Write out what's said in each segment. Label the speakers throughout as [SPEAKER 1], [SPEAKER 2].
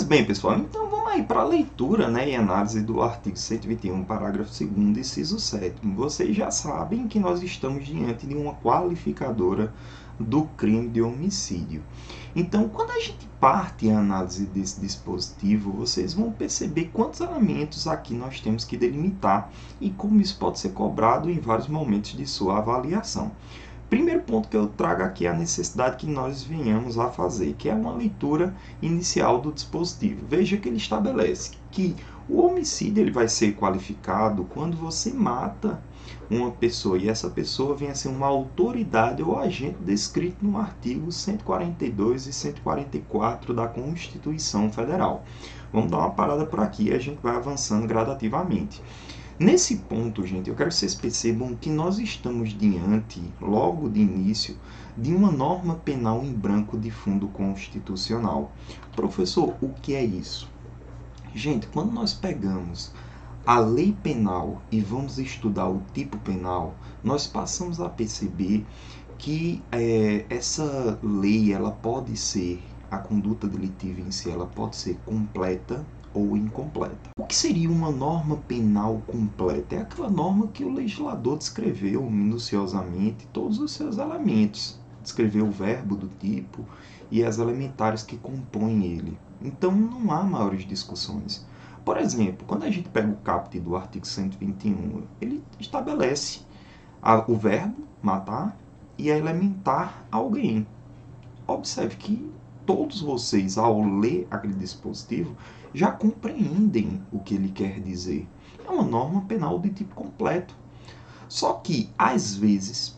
[SPEAKER 1] Pois bem, pessoal, então vamos aí para a leitura, né, e análise do artigo 121, parágrafo 2º, inciso 7º. Vocês já sabem que nós estamos diante de uma qualificadora do crime de homicídio. Então, quando a gente parte a análise desse dispositivo, vocês vão perceber quantos elementos aqui nós temos que delimitar e como isso pode ser cobrado em vários momentos de sua avaliação. Primeiro ponto que eu trago aqui é a necessidade que nós venhamos a fazer, que é uma leitura inicial do dispositivo. Veja que ele estabelece que o homicídio ele vai ser qualificado quando você mata uma pessoa e essa pessoa vem a ser uma autoridade ou agente descrito no artigo 142 e 144 da Constituição Federal. Vamos dar uma parada por aqui e a gente vai avançando gradativamente. Nesse ponto, gente, eu quero que vocês percebam que nós estamos diante, logo de início, de uma norma penal em branco de fundo constitucional. Professor, o que é isso? Gente, quando nós pegamos a lei penal e vamos estudar o tipo penal, nós passamos a perceber que essa lei, ela pode ser, a conduta delitiva em si, ela pode ser completa ou incompleta. O que seria uma norma penal completa? É aquela norma que o legislador descreveu minuciosamente todos os seus elementos, descreveu o verbo do tipo e as elementares que compõem ele. Então não há maiores discussões. Por exemplo, quando a gente pega o caput do artigo 121, ele estabelece o verbo matar e a elementar alguém. Observe que todos vocês, ao ler aquele dispositivo, já compreendem o que ele quer dizer. É uma norma penal de tipo completo. Só que, às vezes,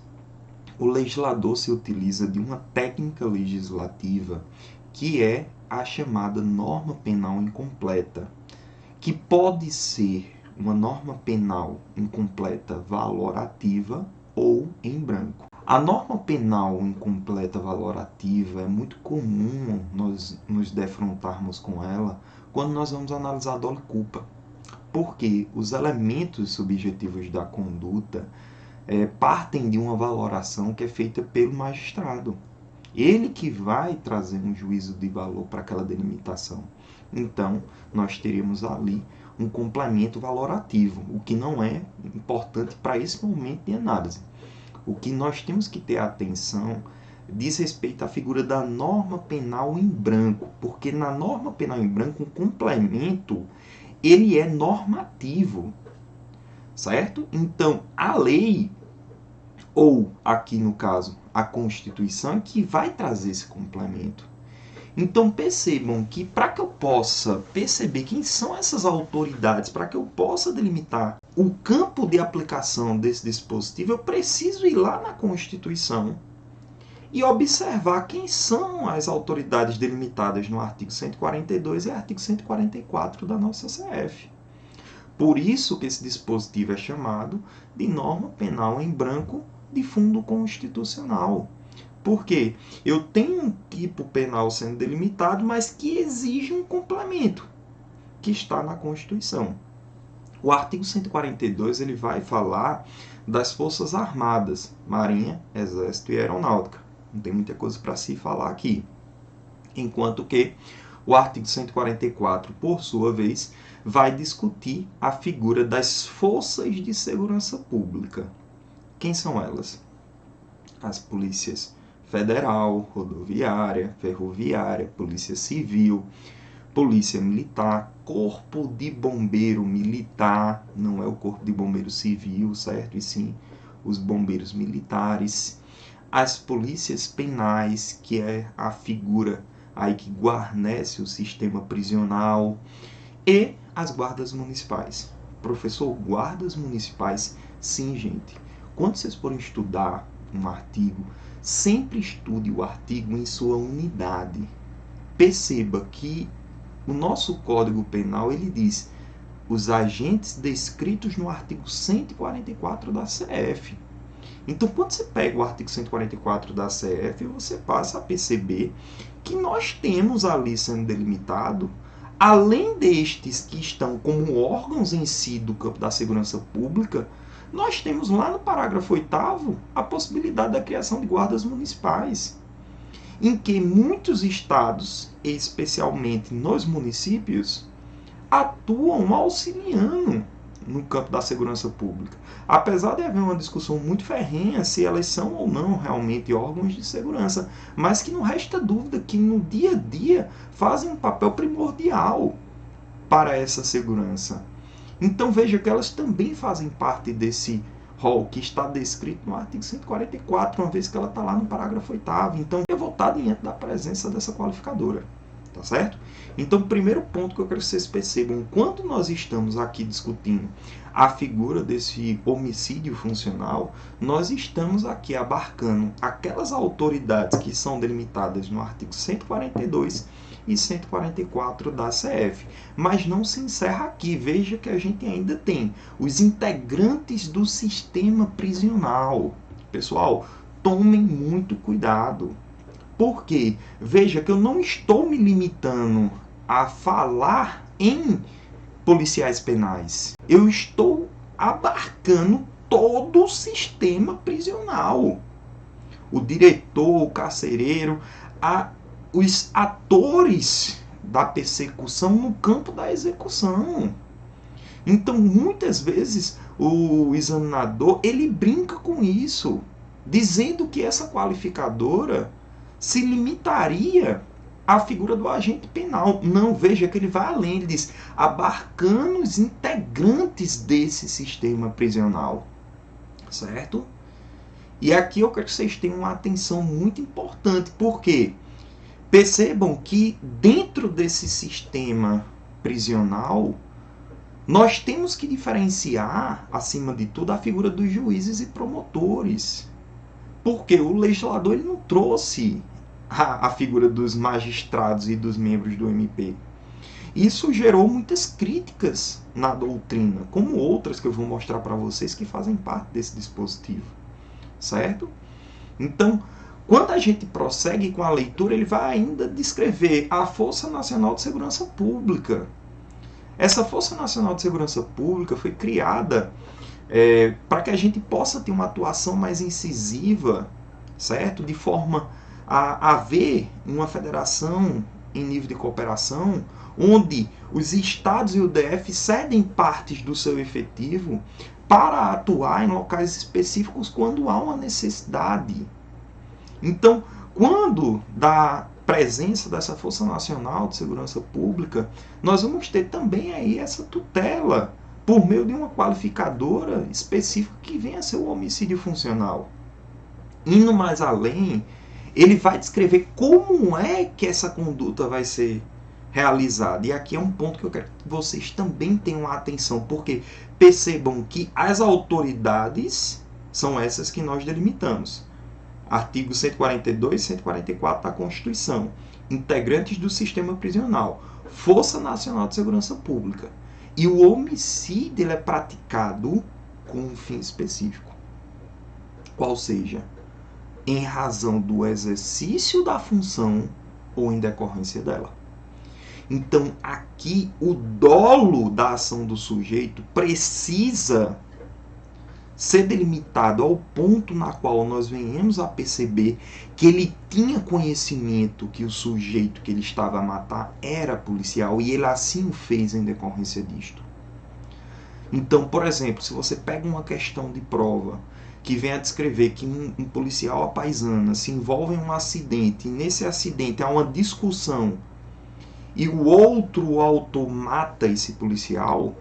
[SPEAKER 1] o legislador se utiliza de uma técnica legislativa que é a chamada norma penal incompleta, que pode ser uma norma penal incompleta valorativa ou em branco. A norma penal incompleta valorativa é muito comum nós nos defrontarmos com ela quando nós vamos analisar dolo e culpa, porque os elementos subjetivos da conduta partem de uma valoração que é feita pelo magistrado. Ele que vai trazer um juízo de valor para aquela delimitação. Então, nós teríamos ali um complemento valorativo, o que não é importante para esse momento de análise. O que nós temos que ter atenção diz respeito à figura da norma penal em branco, porque na norma penal em branco, o complemento, ele é normativo, certo? Então, a lei, ou aqui no caso, a Constituição, é que vai trazer esse complemento. Então, percebam que para que eu possa perceber quem são essas autoridades, para que eu possa delimitar o campo de aplicação desse dispositivo, eu preciso ir lá na Constituição e observar quem são as autoridades delimitadas no artigo 142 e artigo 144 da nossa CF. Por isso que esse dispositivo é chamado de norma penal em branco de fundo constitucional. Porque eu tenho um tipo penal sendo delimitado, mas que exige um complemento, que está na Constituição. O artigo 142 ele vai falar das Forças Armadas, Marinha, Exército e Aeronáutica. Não tem muita coisa para se falar aqui. Enquanto que o artigo 144, por sua vez, vai discutir a figura das Forças de Segurança Pública. Quem são elas? As polícias Federal, Rodoviária, Ferroviária, Polícia Civil, Polícia Militar, Corpo de Bombeiro Militar, não é o Corpo de Bombeiro Civil, certo? E sim os bombeiros militares. As polícias penais, que é a figura aí que guarnece o sistema prisional, e as guardas municipais. Professor, guardas municipais, sim, gente. Quando vocês forem estudar um artigo, sempre estude o artigo em sua unidade. Perceba que o nosso Código Penal ele diz os agentes descritos no artigo 144 da CF. Então, quando você pega o artigo 144 da CF, você passa a perceber que nós temos ali sendo delimitado, além destes que estão como órgãos em si do campo da segurança pública, nós temos lá no parágrafo 8º a possibilidade da criação de guardas municipais. em que muitos estados, especialmente nos municípios, atuam auxiliando no campo da segurança pública. Apesar de haver uma discussão muito ferrenha se elas são ou não realmente órgãos de segurança, mas que não resta dúvida que no dia a dia fazem um papel primordial para essa segurança. Então veja que elas também fazem parte desse rol que está descrito no artigo 144, uma vez que ela está lá no parágrafo 8º. Então é voltado diante da presença dessa qualificadora. Tá certo? Então, o primeiro ponto que eu quero que vocês percebam, quando nós estamos aqui discutindo a figura desse homicídio funcional, nós estamos aqui abarcando aquelas autoridades que são delimitadas no artigo 142 e 144 da CF. Mas não se encerra aqui. Veja que a gente ainda tem os integrantes do sistema prisional. Pessoal, tomem muito cuidado. Por quê? Veja que eu não estou me limitando a falar em policiais penais. Eu estou abarcando todo o sistema prisional. O diretor, o carcereiro, os atores da persecução no campo da execução. Então, muitas vezes, o examinador ele brinca com isso, dizendo que essa qualificadora se limitaria à figura do agente penal. Não, veja que ele vai além, ele diz, abarcando os integrantes desse sistema prisional. Certo? E aqui eu quero que vocês tenham uma atenção muito importante, porque percebam que dentro desse sistema prisional, nós temos que diferenciar, acima de tudo, a figura dos juízes e promotores. Porque o legislador ele não trouxe a figura dos magistrados e dos membros do MP. Isso gerou muitas críticas na doutrina, como outras que eu vou mostrar para vocês que fazem parte desse dispositivo. Certo? Então, quando a gente prossegue com a leitura, ele vai ainda descrever a Força Nacional de Segurança Pública. Essa Força Nacional de Segurança Pública foi criada para que a gente possa ter uma atuação mais incisiva, certo? De forma a haver uma federação em nível de cooperação, onde os estados e o DF cedem partes do seu efetivo para atuar em locais específicos quando há uma necessidade. Então, quando da presença dessa Força Nacional de Segurança Pública, nós vamos ter também aí essa tutela por meio de uma qualificadora específica que venha a ser o homicídio funcional. Indo mais além, ele vai descrever como é que essa conduta vai ser realizada. E aqui é um ponto que eu quero que vocês também tenham atenção, porque percebam que as autoridades são essas que nós delimitamos. Artigo 142 e 144 da Constituição. Integrantes do sistema prisional. Força Nacional de Segurança Pública. E o homicídio ele é praticado com um fim específico. Qual seja, em razão do exercício da função ou em decorrência dela. Então, aqui, o dolo da ação do sujeito precisa ser delimitado ao ponto na qual nós venhamos a perceber que ele tinha conhecimento que o sujeito que ele estava a matar era policial e ele assim o fez em decorrência disto. Então, por exemplo, se você pega uma questão de prova que vem a descrever que um policial à paisana se envolve em um acidente e nesse acidente há uma discussão e o outro autor mata esse policial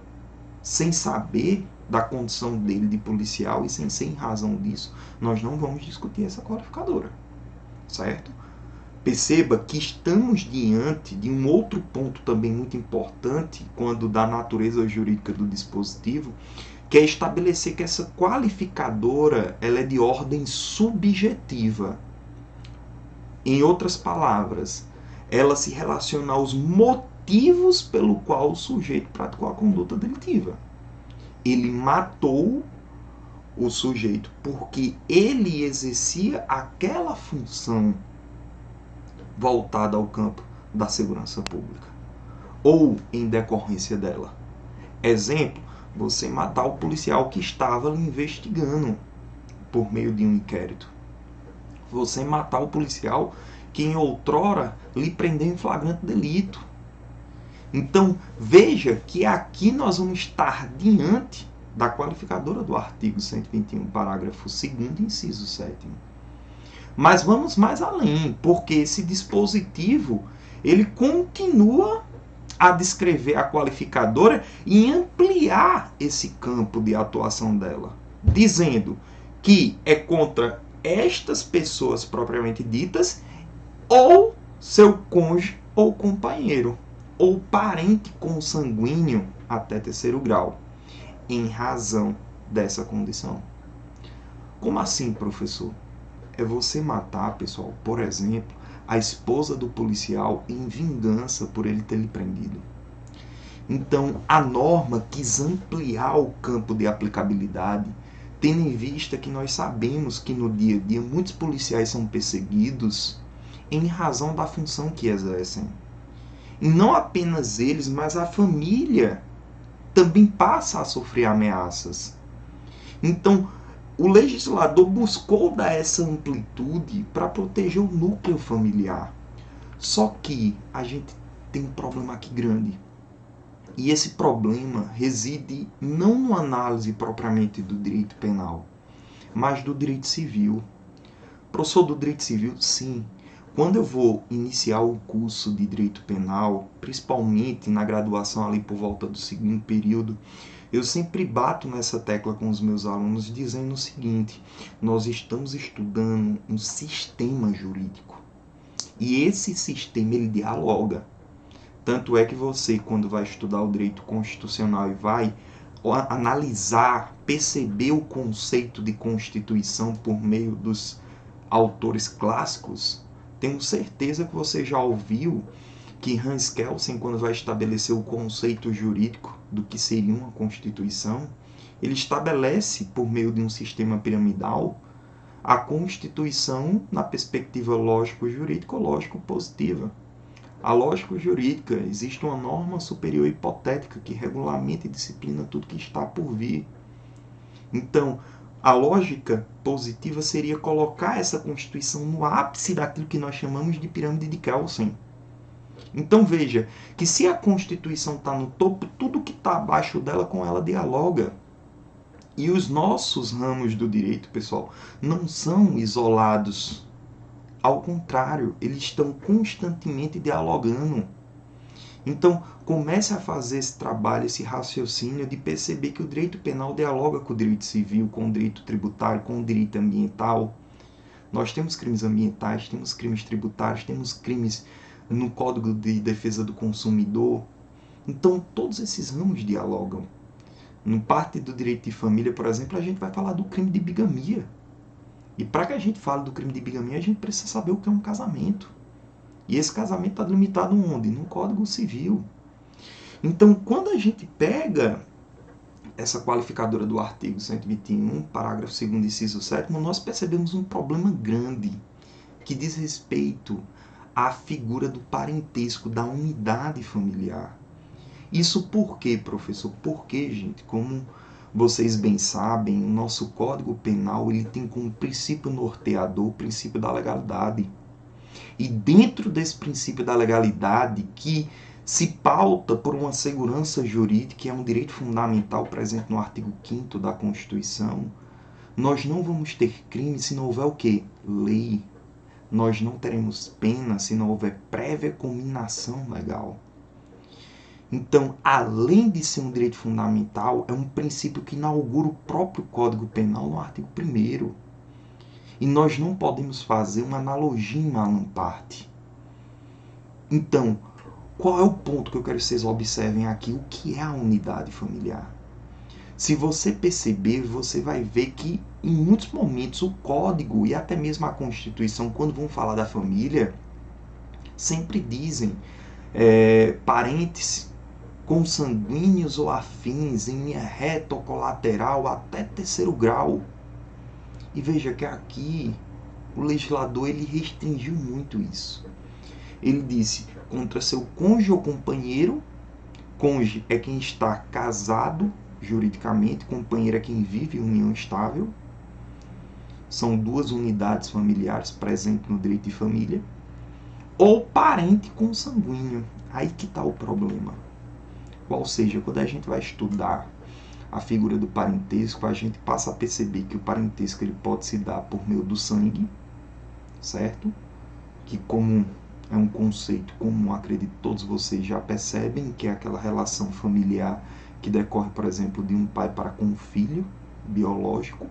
[SPEAKER 1] sem saber da condição dele de policial e sem ser em razão disso, nós não vamos discutir essa qualificadora, certo? Perceba que estamos diante de um outro ponto também muito importante quando da natureza jurídica do dispositivo, que é estabelecer que essa qualificadora ela é de ordem subjetiva. Em outras palavras, ela se relaciona aos motivos pelo qual o sujeito praticou a conduta delitiva. Ele matou o sujeito porque ele exercia aquela função voltada ao campo da segurança pública ou em decorrência dela. Exemplo, você matar o policial que estava lhe investigando por meio de um inquérito. Você matar o policial quem outrora lhe prendeu em flagrante delito. Então, veja que aqui nós vamos estar diante da qualificadora do artigo 121, parágrafo 2º, inciso 7º. Mas vamos mais além, porque esse dispositivo, ele continua a descrever a qualificadora e ampliar esse campo de atuação dela, dizendo que é contra estas pessoas propriamente ditas, ou seu cônjuge ou companheiro, ou parente consanguíneo até terceiro grau, em razão dessa condição. Como assim, professor? É você matar, pessoal, por exemplo, a esposa do policial em vingança por ele ter lhe prendido. Então, a norma quis ampliar o campo de aplicabilidade, tendo em vista que nós sabemos que no dia a dia muitos policiais são perseguidos em razão da função que exercem. E não apenas eles, mas a família também passa a sofrer ameaças. Então, o legislador buscou dar essa amplitude para proteger o núcleo familiar. Só que a gente tem um problema aqui grande. E esse problema reside não na análise propriamente do direito penal, mas do direito civil. Professor, do direito civil, sim. Quando eu vou iniciar o curso de direito penal, principalmente na graduação ali por volta do 2º período, eu sempre bato nessa tecla com os meus alunos dizendo o seguinte: nós estamos estudando um sistema jurídico. E esse sistema, ele dialoga. Tanto é que você, quando vai estudar o direito constitucional e vai analisar, perceber o conceito de Constituição por meio dos autores clássicos, tenho certeza que você já ouviu que Hans Kelsen, quando vai estabelecer o conceito jurídico do que seria uma Constituição, ele estabelece, por meio de um sistema piramidal, a Constituição na perspectiva lógico-jurídico-lógico-positiva. A lógico-jurídica, existe uma norma superior hipotética que regulamenta e disciplina tudo que está por vir. Então, a lógica positiva seria colocar essa Constituição no ápice daquilo que nós chamamos de pirâmide de Kelsen. Então veja que se a Constituição está no topo, tudo que está abaixo dela, com ela dialoga. E os nossos ramos do direito, pessoal, não são isolados. Ao contrário, eles estão constantemente dialogando. Então, comece a fazer esse trabalho, esse raciocínio de perceber que o direito penal dialoga com o direito civil, com o direito tributário, com o direito ambiental. Nós temos crimes ambientais, temos crimes tributários, temos crimes no Código de Defesa do Consumidor. Então, todos esses ramos dialogam. No parte do direito de família, por exemplo, a gente vai falar do crime de bigamia. E para que a gente fale do crime de bigamia, a gente precisa saber o que é um casamento. E esse casamento está limitado onde? No Código Civil. Então, quando a gente pega essa qualificadora do artigo 121, parágrafo 2º, inciso 7º, nós percebemos um problema grande que diz respeito à figura do parentesco, da unidade familiar. Isso por quê, professor? Porque, gente, como vocês bem sabem, o nosso Código Penal ele tem como princípio norteador o princípio da legalidade. E dentro desse princípio da legalidade, que se pauta por uma segurança jurídica, que é um direito fundamental presente no artigo 5º da Constituição, nós não vamos ter crime se não houver o quê? Lei. Nós não teremos pena se não houver prévia cominação legal. Então, além de ser um direito fundamental, é um princípio que inaugura o próprio Código Penal no artigo 1º. E nós não podemos fazer uma analogia em Malum Parte. Então, qual é o ponto que eu quero que vocês observem aqui? O que é a unidade familiar? Se você perceber, você vai ver que em muitos momentos o Código e até mesmo a Constituição, quando vão falar da família, sempre dizem parentes consanguíneos ou afins em linha reta ou colateral até terceiro grau. E veja que aqui o legislador ele restringiu muito isso. Ele disse contra seu cônjuge ou companheiro. Cônjuge é quem está casado juridicamente, companheiro é quem vive em união estável. São duas unidades familiares presentes no direito de família. ou parente consanguíneo. Aí que está o problema. Ou seja, quando a gente vai estudar a figura do parentesco, a gente passa a perceber que o parentesco ele pode se dar por meio do sangue, certo? Que como é um conceito comum, acredito que todos vocês já percebem, que é aquela relação familiar que decorre, por exemplo, de um pai para com um filho biológico.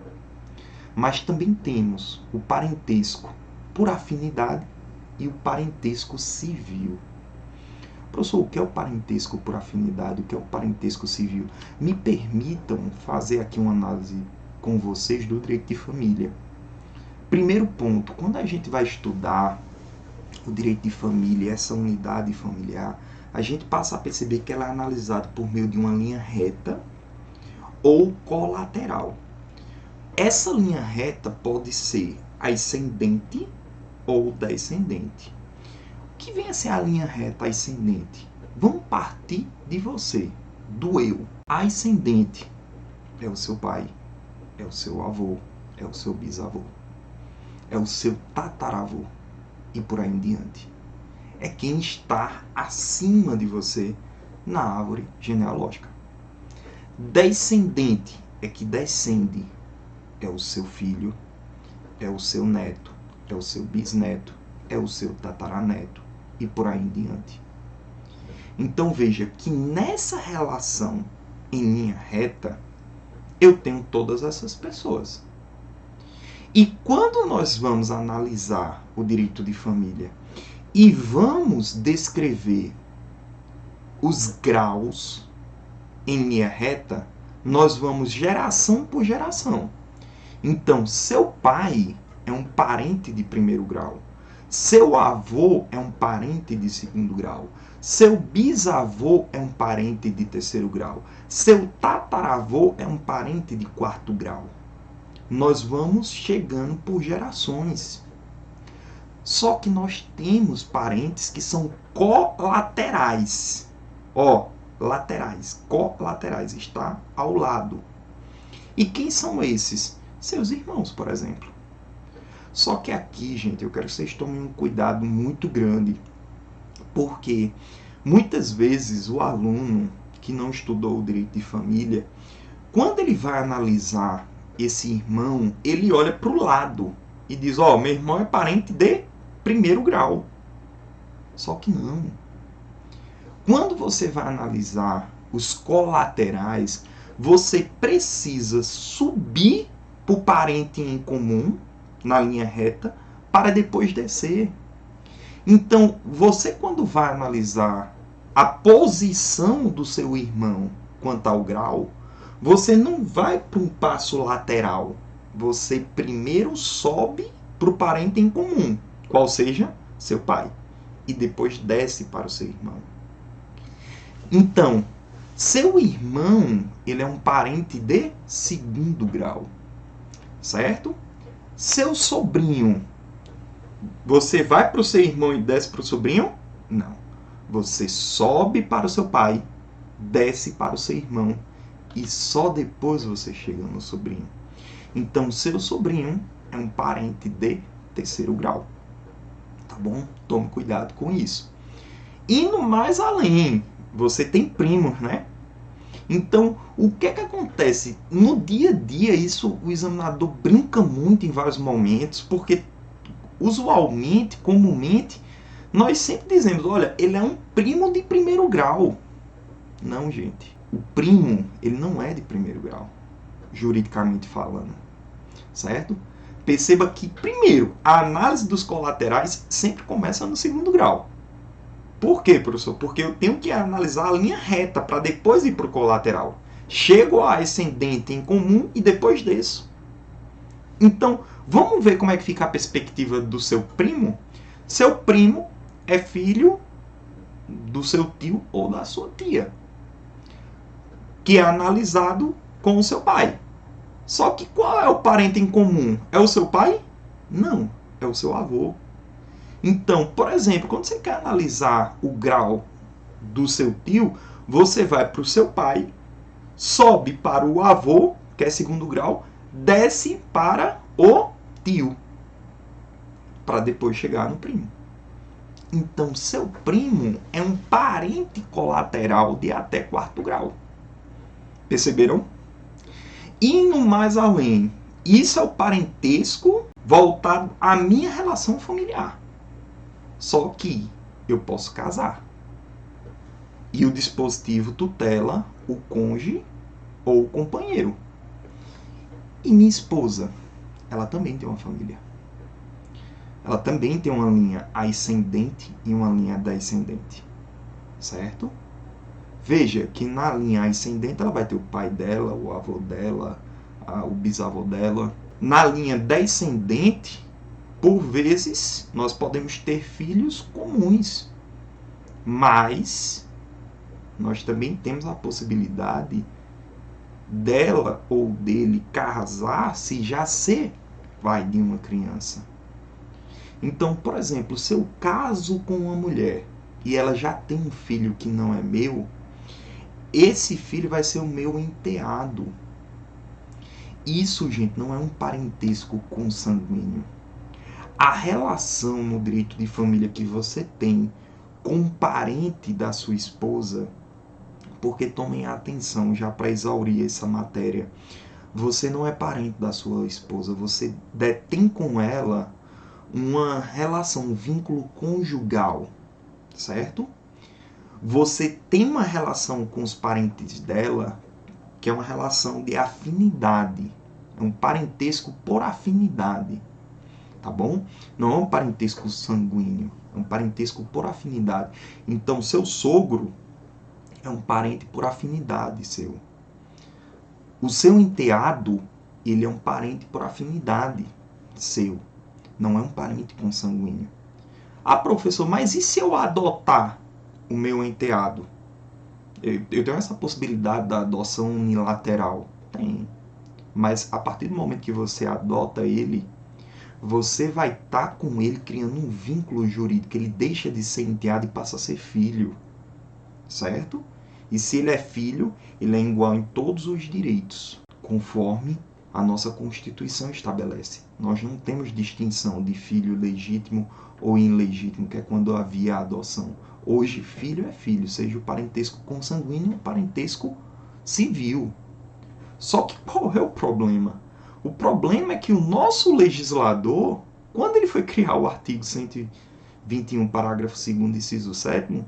[SPEAKER 1] Mas também temos o parentesco por afinidade e o parentesco civil. Professor, o que é o parentesco por afinidade? O que é o parentesco civil? Me permitam fazer aqui uma análise com vocês do direito de família. Primeiro ponto, quando a gente vai estudar o direito de família, essa unidade familiar, a gente passa a perceber que ela é analisada por meio de uma linha reta ou colateral. Essa linha reta pode ser ascendente ou descendente. O que vem a ser a linha reta ascendente? Vamos partir de você, do eu. A ascendente é o seu pai, é o seu avô, é o seu bisavô, é o seu tataravô e por aí em diante. É quem está acima de você na árvore genealógica. Descendente é que descende. É o seu filho, é o seu neto, é o seu bisneto, é o seu tataraneto e por aí em diante. Então veja que nessa relação em linha reta, eu tenho todas essas pessoas. E quando nós vamos analisar o direito de família e vamos descrever os graus em linha reta, nós vamos geração por geração. Então, seu pai é um parente de primeiro grau. Seu avô é um parente de segundo grau. Seu bisavô é um parente de terceiro grau. Seu tataravô é um parente de quarto grau. Nós vamos chegando por gerações. Só que nós temos parentes que são colaterais. Laterais, colaterais, está ao lado. E quem são esses? Seus irmãos, por exemplo. Só que aqui, gente, eu quero que vocês tomem um cuidado muito grande, porque muitas vezes o aluno que não estudou o direito de família, quando ele vai analisar esse irmão, ele olha para o lado e diz, meu irmão é parente de primeiro grau. Só que não. Quando você vai analisar os colaterais, você precisa subir para o parente em comum, na linha reta, para depois descer. Então, você quando vai analisar a posição do seu irmão quanto ao grau, você não vai para um passo lateral. Você primeiro sobe para o parente em comum, qual seja seu pai, e depois desce para o seu irmão. Então, seu irmão, ele é um parente de segundo grau, certo? Seu sobrinho, você vai para o seu irmão e desce para o sobrinho? Não. Você sobe para o seu pai, desce para o seu irmão e só depois você chega no sobrinho. Então, seu sobrinho é um parente de terceiro grau. Tá bom? Tome cuidado com isso. Indo mais além, você tem primos, né? Então, o que é que acontece? No dia a dia, isso o examinador brinca muito em vários momentos, porque usualmente, comumente, nós sempre dizemos, olha, ele é um primo de primeiro grau. Não, gente. O primo, ele não é de primeiro grau, juridicamente falando. Certo? Perceba que, primeiro, a análise dos colaterais sempre começa no segundo grau. Por quê, professor? Porque eu tenho que analisar a linha reta para depois ir para o colateral. Chego a ascendente em comum e depois desço. Então, vamos ver como é que fica a perspectiva do seu primo? Seu primo é filho do seu tio ou da sua tia, que é analisado com o seu pai. Só que qual é o parente em comum? É o seu pai? Não, é o seu avô. Então, por exemplo, quando você quer analisar o grau do seu tio, você vai para o seu pai, sobe para o avô, que é segundo grau, desce para o tio, para depois chegar no primo. Então, seu primo é um parente colateral de até quarto grau. Perceberam? Indo mais além, isso é o parentesco voltado à minha relação familiar. Só que eu posso casar. E o dispositivo tutela o cônjuge ou o companheiro. E minha esposa, ela também tem uma família. Ela também tem uma linha ascendente e uma linha descendente. Certo? Veja que na linha ascendente ela vai ter o pai dela, o avô dela, o bisavô dela. Na linha descendente, por vezes, nós podemos ter filhos comuns. Mas nós também temos a possibilidade dela ou dele casar-se e já ser pai de uma criança. Então, por exemplo, se eu caso com uma mulher e ela já tem um filho que não é meu, esse filho vai ser o meu enteado. Isso, gente, não é um parentesco consanguíneo. A relação no direito de família que você tem com um parente da sua esposa, porque tomem atenção já para exaurir essa matéria, você não é parente da sua esposa, você detém com ela uma relação, um vínculo conjugal, certo? Você tem uma relação com os parentes dela, que é uma relação de afinidade, é um parentesco por afinidade, tá bom? Não é um parentesco sanguíneo, é um parentesco por afinidade. Então, seu sogro é um parente por afinidade seu. O seu enteado, ele é um parente por afinidade seu, não é um parente consanguíneo. Ah, professor, mas e se eu adotar o meu enteado? Eu tenho essa possibilidade da adoção unilateral? Tem. Mas a partir do momento que você adota ele, você vai estar com ele criando um vínculo jurídico. Ele deixa de ser enteado e passa a ser filho. Certo? E se ele é filho, ele é igual em todos os direitos, conforme a nossa Constituição estabelece. Nós não temos distinção de filho legítimo ou ilegítimo, que é quando havia a adoção. Hoje, filho é filho, seja o parentesco consanguíneo ou parentesco civil. Só que qual é o problema? O problema é que o nosso legislador, quando ele foi criar o artigo 121, parágrafo 2º, inciso 7º,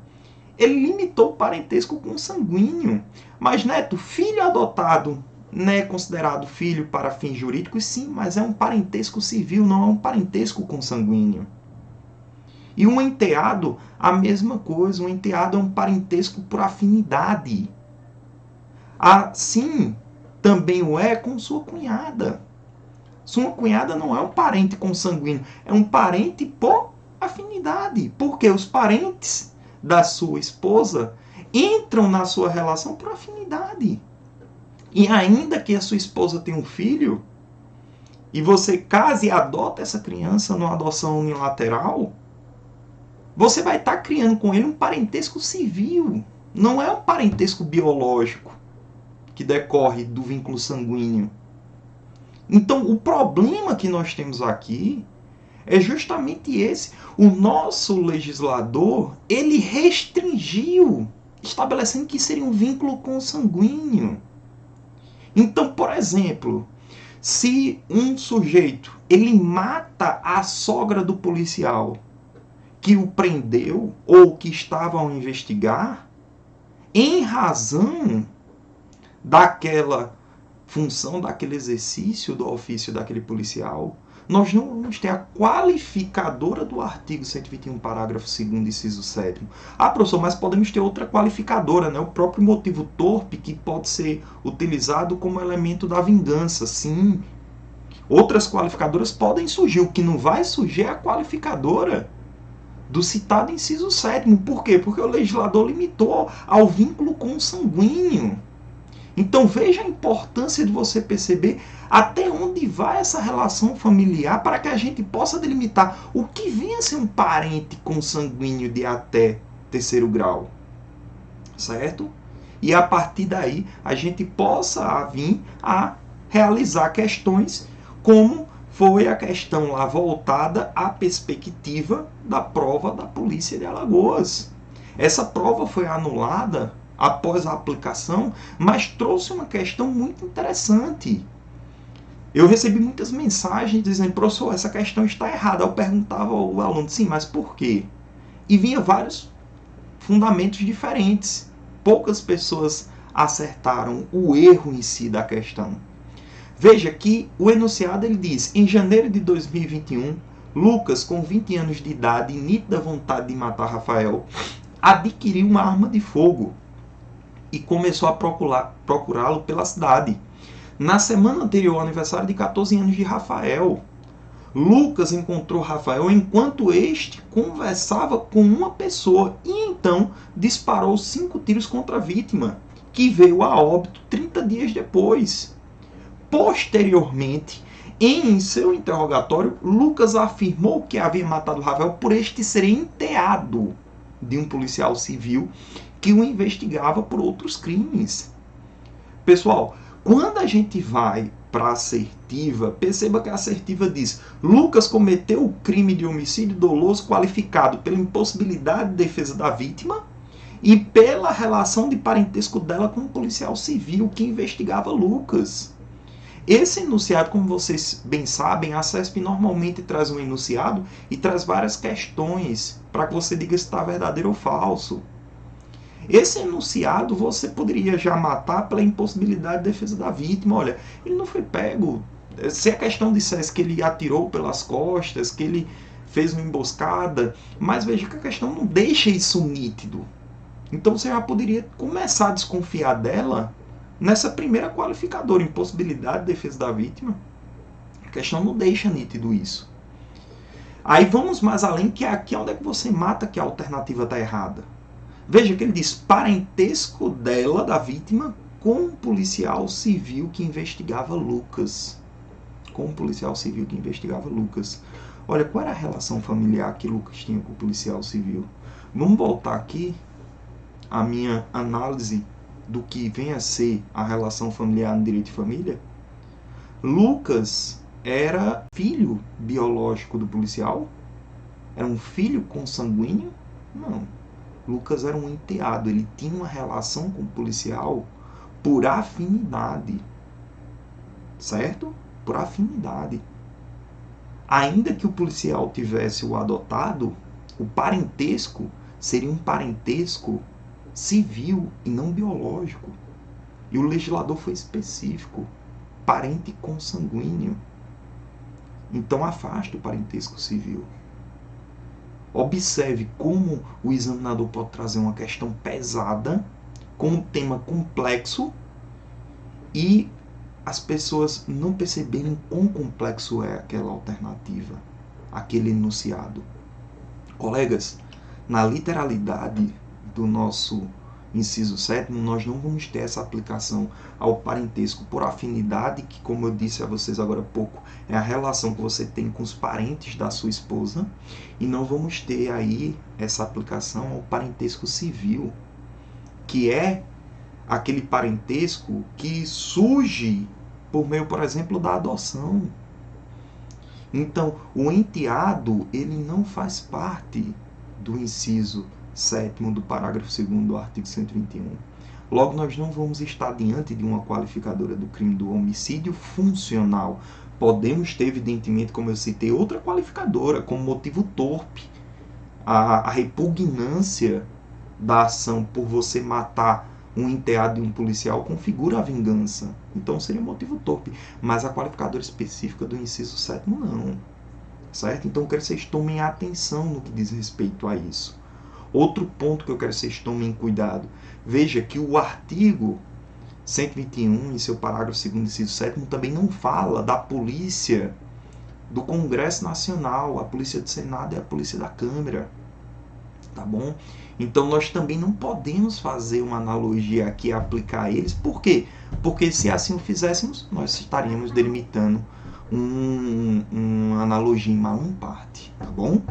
[SPEAKER 1] ele limitou o parentesco consanguíneo. Mas, Neto, filho adotado não é considerado filho para fins jurídicos? Sim, mas é um parentesco civil, não é um parentesco consanguíneo. E um enteado, a mesma coisa. Um enteado é um parentesco por afinidade. Assim, também o é com sua cunhada. Sua cunhada não é um parente consanguíneo, é um parente por afinidade. Porque os parentes da sua esposa entram na sua relação por afinidade. E ainda que a sua esposa tenha um filho, e você case e adota essa criança numa adoção unilateral, você vai estar criando com ele um parentesco civil. Não é um parentesco biológico que decorre do vínculo sanguíneo. Então, o problema que nós temos aqui é justamente esse. O nosso legislador, ele restringiu, estabelecendo que seria um vínculo consanguíneo. Então, por exemplo, se um sujeito ele mata a sogra do policial que o prendeu ou que estava a investigar, em razão daquela função, daquele exercício do ofício daquele policial, nós não vamos ter a qualificadora do artigo 121, parágrafo 2º, inciso 7º. Ah, professor, mas podemos ter outra qualificadora, né? O próprio motivo torpe, que pode ser utilizado como elemento da vingança. Sim, outras qualificadoras podem surgir. O que não vai surgir é a qualificadora do citado inciso 7º. Por quê? Porque o legislador limitou ao vínculo consanguíneo. Então veja a importância de você perceber até onde vai essa relação familiar para que a gente possa delimitar o que vem a ser um parente consanguíneo de até terceiro grau. Certo? E a partir daí a gente possa vir a realizar questões como foi a questão lá voltada à perspectiva da prova da Polícia de Alagoas. Essa prova foi anulada após a aplicação, mas trouxe uma questão muito interessante. Eu recebi muitas mensagens dizendo, professor, essa questão está errada. Eu perguntava ao aluno, sim, mas por quê? E vinha vários fundamentos diferentes. Poucas pessoas acertaram o erro em si da questão. Veja que o enunciado ele diz, em janeiro de 2021, Lucas, com 20 anos de idade e nítida vontade de matar Rafael, adquiriu uma arma de fogo e começou a procurá-lo pela cidade. Na semana anterior ao aniversário de 14 anos de Rafael, Lucas encontrou Rafael enquanto este conversava com uma pessoa e então disparou 5 tiros contra a vítima, que veio a óbito 30 dias depois. Posteriormente, em seu interrogatório, Lucas afirmou que havia matado Rafael por este ser enteado de um policial civil que o investigava por outros crimes. Pessoal, quando a gente vai para a assertiva, perceba que a assertiva diz: Lucas cometeu o crime de homicídio doloso qualificado pela impossibilidade de defesa da vítima e pela relação de parentesco dela com um policial civil que investigava Lucas. Esse enunciado, como vocês bem sabem, a CESP normalmente traz um enunciado e traz várias questões para que você diga se está verdadeiro ou falso. Esse enunciado você poderia já matar pela impossibilidade de defesa da vítima. Olha, ele não foi pego. Se a questão dissesse que ele atirou pelas costas, que ele fez uma emboscada, mas veja que a questão não deixa isso nítido. Então você já poderia começar a desconfiar dela nessa primeira qualificadora, impossibilidade de defesa da vítima. A questão não deixa nítido isso. Aí vamos mais além, que é aqui onde é que você mata que a alternativa está errada. Veja que ele diz parentesco dela, da vítima, com um policial civil que investigava Lucas. Com um policial civil que investigava Lucas. Olha, qual era a relação familiar que Lucas tinha com o policial civil? Vamos voltar aqui à minha análise do que vem a ser a relação familiar no direito de família. Lucas era filho biológico do policial? Era um filho consanguíneo? Não. Lucas era um enteado, ele tinha uma relação com o policial por afinidade. Certo? Por afinidade. Ainda que o policial tivesse o adotado, o parentesco seria um parentesco civil e não biológico. E o legislador foi específico, parente consanguíneo. Então afasta o parentesco civil. Observe como o examinador pode trazer uma questão pesada, com um tema complexo, e as pessoas não perceberem quão complexo é aquela alternativa, aquele enunciado. Colegas, na literalidade do nosso inciso 7º, nós não vamos ter essa aplicação ao parentesco por afinidade, que, como eu disse a vocês agora há pouco, é a relação que você tem com os parentes da sua esposa, e não vamos ter aí essa aplicação ao parentesco civil, que é aquele parentesco que surge por meio, por exemplo, da adoção. Então, o enteado, ele não faz parte do inciso 7º do parágrafo 2º do artigo 121. Logo, nós não vamos estar diante de uma qualificadora do crime do homicídio funcional. Podemos ter, evidentemente, como eu citei, outra qualificadora, como motivo torpe. A repugnância da ação por você matar um enteado de um policial configura a vingança. Então, seria motivo torpe. Mas a qualificadora específica do inciso 7º, não. Certo? Então, eu quero que vocês tomem atenção no que diz respeito a isso. Outro ponto que eu quero que vocês tomem cuidado. Veja que o artigo 121, em seu parágrafo 2º, inciso 7º, também não fala da polícia do Congresso Nacional, a polícia do Senado e a polícia da Câmara. Tá bom? Então, nós também não podemos fazer uma analogia aqui e aplicar a eles. Por quê? Porque se assim o fizéssemos, nós estaríamos delimitando uma analogia em malum parte. Tá bom?